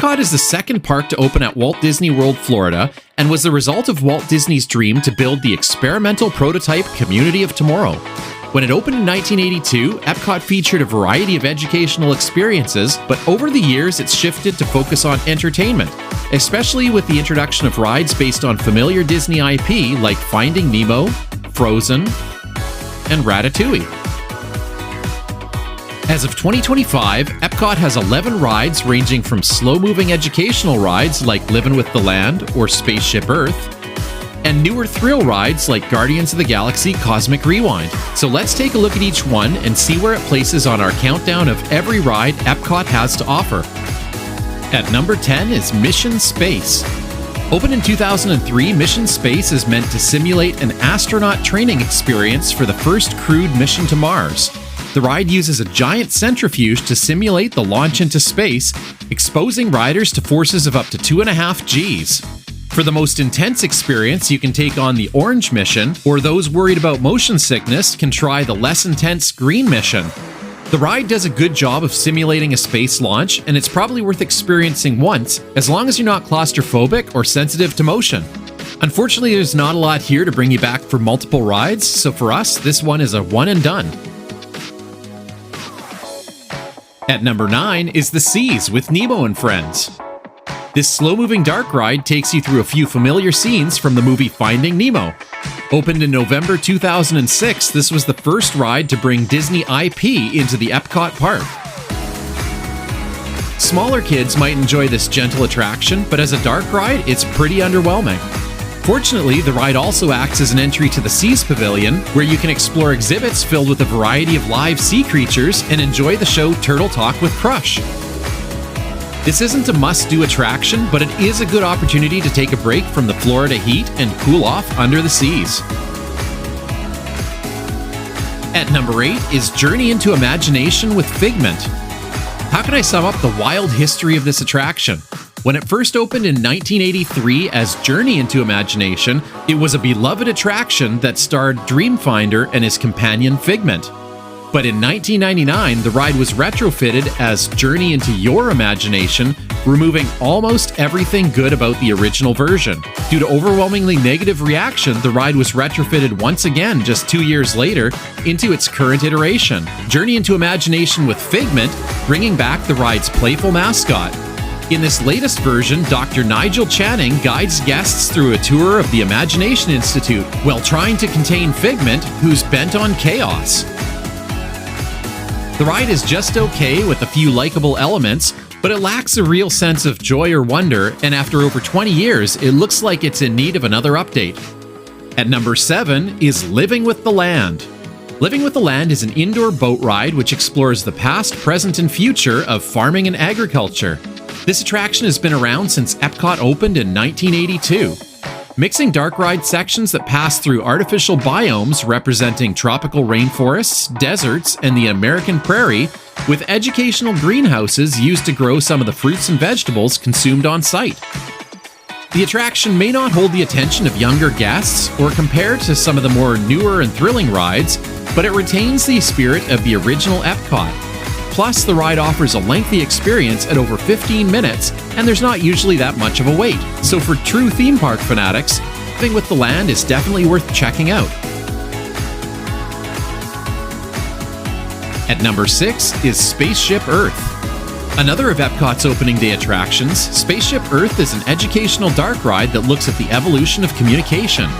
Epcot is the second park to open at Walt Disney World, Florida, and was the result of Walt Disney's dream to build the experimental prototype Community of Tomorrow. When it opened in 1982, Epcot featured a variety of educational experiences, but over the years it's shifted to focus on entertainment, especially with the introduction of rides based on familiar Disney IP like Finding Nemo, Frozen, and Ratatouille. As of 2025, Epcot has 11 rides ranging from slow-moving educational rides like Livin' with the Land or Spaceship Earth, and newer thrill rides like Guardians of the Galaxy Cosmic Rewind. So let's take a look at each one and see where it places on our countdown of every ride Epcot has to offer. At number 10 is Mission Space. Opened in 2003, Mission Space is meant to simulate an astronaut training experience for the first crewed mission to Mars. The ride uses a giant centrifuge to simulate the launch into space, exposing riders to forces of up to 2.5 Gs. For the most intense experience, you can take on the Orange Mission, or those worried about motion sickness can try the less intense Green Mission. The ride does a good job of simulating a space launch, and it's probably worth experiencing once, as long as you're not claustrophobic or sensitive to motion. Unfortunately, there's not a lot here to bring you back for multiple rides, so for us, this one is a one and done. At number 9 is The Seas with Nemo and Friends. This slow-moving dark ride takes you through a few familiar scenes from the movie Finding Nemo. Opened in November 2006, this was the first ride to bring Disney IP into the Epcot park. Smaller kids might enjoy this gentle attraction, but as a dark ride, it's pretty underwhelming. Fortunately, the ride also acts as an entry to the Seas Pavilion, where you can explore exhibits filled with a variety of live sea creatures and enjoy the show Turtle Talk with Crush. This isn't a must-do attraction, but it is a good opportunity to take a break from the Florida heat and cool off under the seas. At number 8 is Journey into Imagination with Figment. How can I sum up the wild history of this attraction? When it first opened in 1983 as Journey into Imagination, it was a beloved attraction that starred Dreamfinder and his companion Figment. But in 1999, the ride was retrofitted as Journey into Your Imagination, removing almost everything good about the original version. Due to overwhelmingly negative reaction, the ride was retrofitted once again just 2 years later into its current iteration, Journey into Imagination with Figment, bringing back the ride's playful mascot. In this latest version, Dr. Nigel Channing guides guests through a tour of the Imagination Institute while trying to contain Figment, who's bent on chaos. The ride is just okay with a few likable elements, but it lacks a real sense of joy or wonder, and after over 20 years, it looks like it's in need of another update. At number 7 is Living with the Land. Living with the Land is an indoor boat ride which explores the past, present, and future of farming and agriculture. This attraction has been around since Epcot opened in 1982. Mixing dark ride sections that pass through artificial biomes representing tropical rainforests, deserts, and the American prairie, with educational greenhouses used to grow some of the fruits and vegetables consumed on site. The attraction may not hold the attention of younger guests or compare to some of the more newer and thrilling rides, but it retains the spirit of the original Epcot. Plus, the ride offers a lengthy experience at over 15 minutes, and there's not usually that much of a wait. So for true theme park fanatics, Living with the Land is definitely worth checking out. At number 6 is Spaceship Earth. Another of Epcot's opening day attractions, Spaceship Earth is an educational dark ride that looks at the evolution of communication.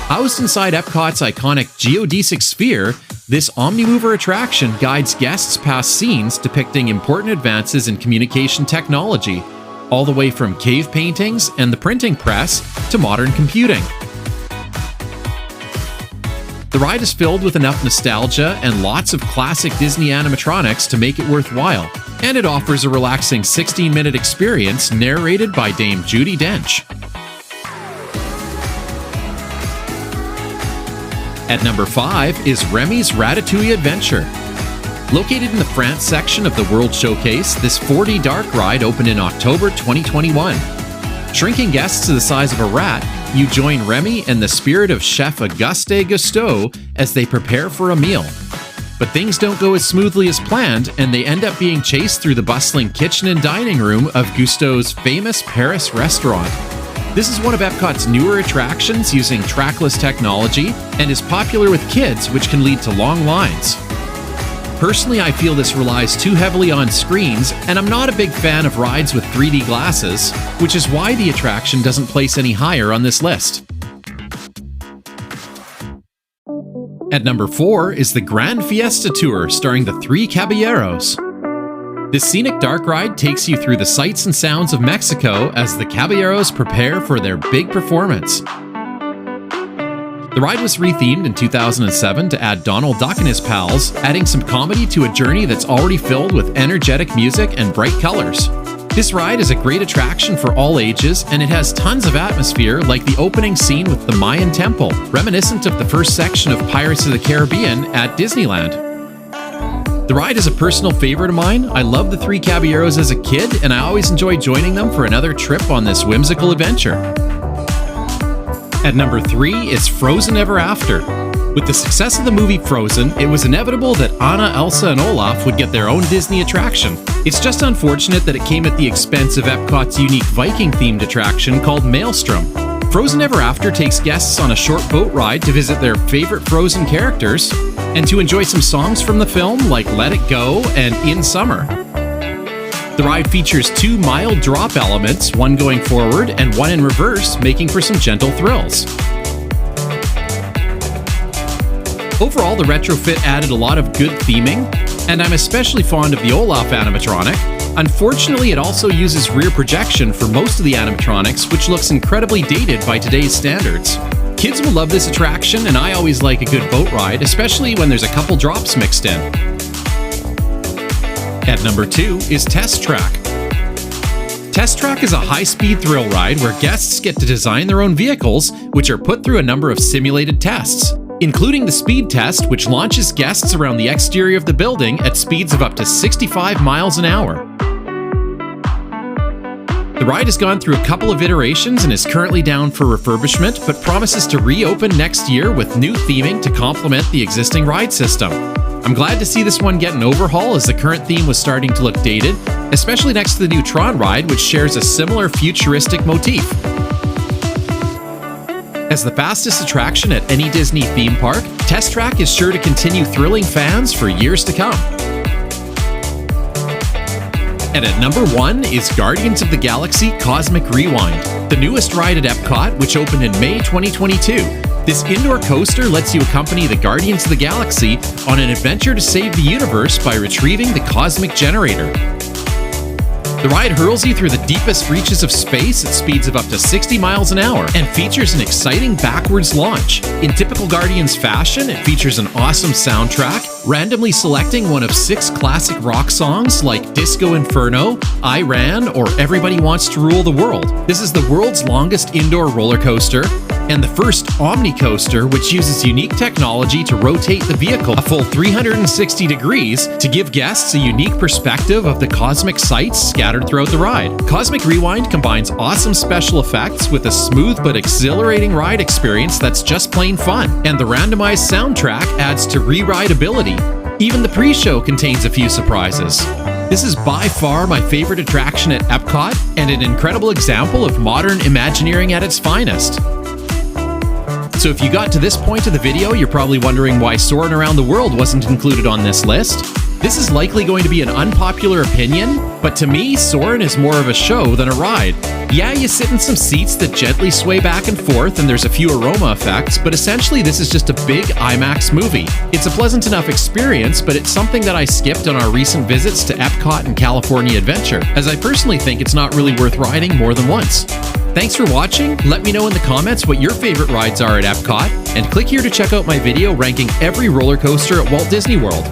Housed inside Epcot's iconic geodesic sphere, this Omnimover attraction guides guests past scenes depicting important advances in communication technology, all the way from cave paintings and the printing press to modern computing. The ride is filled with enough nostalgia and lots of classic Disney animatronics to make it worthwhile, and it offers a relaxing 16-minute experience narrated by Dame Judi Dench. At number 5 is REMY'S Ratatouille Adventure. Located in the France section of the World Showcase, this 4D dark ride opened in October 2021. Shrinking guests to the size of a rat, you join Remy and the spirit of Chef Auguste Gusteau as they prepare for a meal. But things don't go as smoothly as planned, and they end up being chased through the bustling kitchen and dining room of Gusteau's famous Paris restaurant. This is one of Epcot's newer attractions using trackless technology and is popular with kids, which can lead to long lines. Personally, I feel this relies too heavily on screens, and I'm not a big fan of rides with 3D glasses, which is why the attraction doesn't place any higher on this list. At number 4 is the Grand Fiesta Tour starring the Three Caballeros. This scenic dark ride takes you through the sights and sounds of Mexico as the Caballeros prepare for their big performance. The ride was rethemed in 2007 to add Donald Duck and his pals, adding some comedy to a journey that's already filled with energetic music and bright colors. This ride is a great attraction for all ages, and it has tons of atmosphere, like the opening scene with the Mayan temple, reminiscent of the first section of Pirates of the Caribbean at Disneyland. The ride is a personal favorite of mine. I loved the Three Caballeros as a kid, and I always enjoy joining them for another trip on this whimsical adventure. At number 3 is Frozen Ever After. With the success of the movie Frozen, it was inevitable that Anna, Elsa, and Olaf would get their own Disney attraction. It's just unfortunate that it came at the expense of Epcot's unique Viking-themed attraction called Maelstrom. Frozen Ever After takes guests on a short boat ride to visit their favorite Frozen characters and to enjoy some songs from the film like Let It Go and In Summer. The ride features 2 mild drop elements, one going forward and one in reverse, making for some gentle thrills. Overall, the retrofit added a lot of good theming, and I'm especially fond of the Olaf animatronic. Unfortunately, it also uses rear projection for most of the animatronics, which looks incredibly dated by today's standards. Kids will love this attraction, and I always like a good boat ride, especially when there's a couple drops mixed in. At number 2 is Test Track. Test Track is a high-speed thrill ride where guests get to design their own vehicles, which are put through a number of simulated tests, including the speed test, which launches guests around the exterior of the building at speeds of up to 65 miles an hour. The ride has gone through a couple of iterations and is currently down for refurbishment, but promises to reopen next year with new theming to complement the existing ride system. I'm glad to see this one get an overhaul, as the current theme was starting to look dated, especially next to the new Tron ride, which shares a similar futuristic motif. As the fastest attraction at any Disney theme park, Test Track is sure to continue thrilling fans for years to come. And at number 1 is Guardians of the Galaxy Cosmic Rewind, the newest ride at Epcot, which opened in May 2022. This indoor coaster lets you accompany the Guardians of the Galaxy on an adventure to save the universe by retrieving the Cosmic Generator. The ride hurls you through the deepest reaches of space at speeds of up to 60 miles an hour and features an exciting backwards launch. In typical Guardians fashion, it features an awesome soundtrack, randomly selecting one of 6 classic rock songs like Disco Inferno, I Ran, or Everybody Wants to Rule the World. This is the world's longest indoor roller coaster and the first Omni coaster, which uses unique technology to rotate the vehicle a full 360 degrees to give guests a unique perspective of the cosmic sights scattered throughout the ride. Cosmic Rewind combines awesome special effects with a smooth but exhilarating ride experience that's just plain fun, and the randomized soundtrack adds to re-rideability. Even the pre-show contains a few surprises. This is by far my favorite attraction at Epcot, and an incredible example of modern Imagineering at its finest. So if you got to this point of the video, you're probably wondering why Soarin' Around the World wasn't included on this list. This is likely going to be an unpopular opinion, but to me, Soarin' is more of a show than a ride. Yeah, you sit in some seats that gently sway back and forth, and there's a few aroma effects, but essentially this is just a big IMAX movie. It's a pleasant enough experience, but it's something that I skipped on our recent visits to Epcot and California Adventure, as I personally think it's not really worth riding more than once. Thanks for watching. Let me know in the comments what your favorite rides are at Epcot, and click here to check out my video ranking every roller coaster at Walt Disney World.